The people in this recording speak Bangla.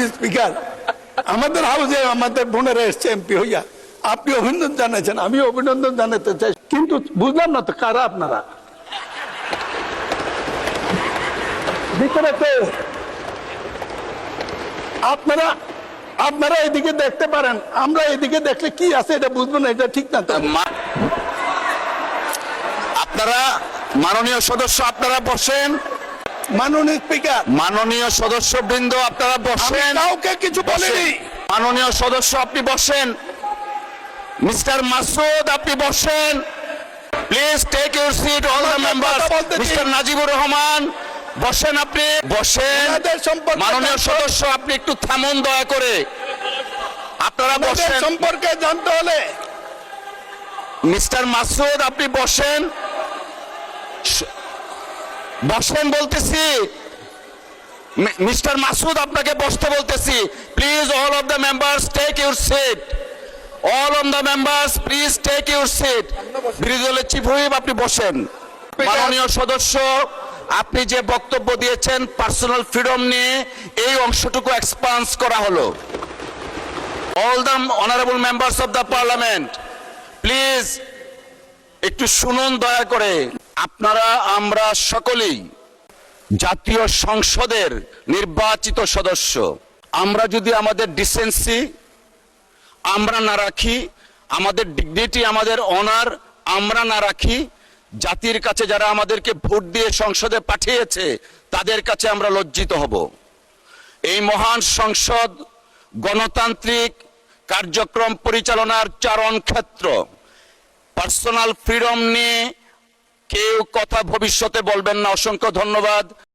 মাননীয় স্পিকার, আমাদের হাউসে আমাদের বোনেরা এসছে এমপি হইয়া, আপনি অভিনন্দন জানাচ্ছেন, আমি অভিনন্দন জানাতে চাই, কিন্তু বুঝলাম না তো কারা আপনারা ভিতরে তো আপনারা আপনারা এদিকে দেখতে পারেন, আমরা এদিকে দেখলে কি আছে এটা বুঝবো না, এটা ঠিক না তো। আপনারা মাননীয় সদস্য আপনারা বসেন। মাননীয় স্পিকার, মাননীয় সদস্য বৃন্দ আপনারা বসেন। কাউকে কিছু বলিনি। মাননীয় সদস্য আপনি বসেন। মিস্টার মাসুদ আপনি বসেন। Please take your seat all the members. Mister Najibur Rahman বসেন, আপনি বসেন। মাননীয় সদস্য আপনি একটু থামুন দয়া করে, আপনারা বসেন। সম্পর্কে জানতে হলে মিস্টার মাসুদ আপনি বসেন, বসেন বলতেছি। মিস্টার মাসুদ আপনাকে বসতে বলতেছি। Please all of the members take your seat. All of the members please take your seat. বিরোধী দলের চিফ হুইপ আপনি বসেন। মাননীয় সদস্য আপনি যে বক্তব্য দিয়েছেন পার্সোনাল ফ্রিডম নিয়ে, এই অংশটুকু এক্সপান্স করা হলো। All the honourable members of the parliament please একটু শুনুন দয়া করে। আপনারা আমরা সকলেই জাতীয় সংসদের নির্বাচিত সদস্য। আমরা যদি আমাদের ডিসেন্সি আমরা না রাখি, আমাদের ডিগনিটি, আমাদের অনার আমরা না রাখি, জাতির কাছে যারা আমাদেরকে ভোট দিয়ে সংসদে পাঠিয়েছে তাদের কাছে আমরা লজ্জিত হব। এই মহান সংসদ গণতান্ত্রিক কার্যক্রম পরিচালনার চারণ ক্ষেত্র। পার্সোনাল ফ্রিডম নিয়ে কেউ কথা ভবিষ্যতে বলবেন না। অসংখ্য ধন্যবাদ।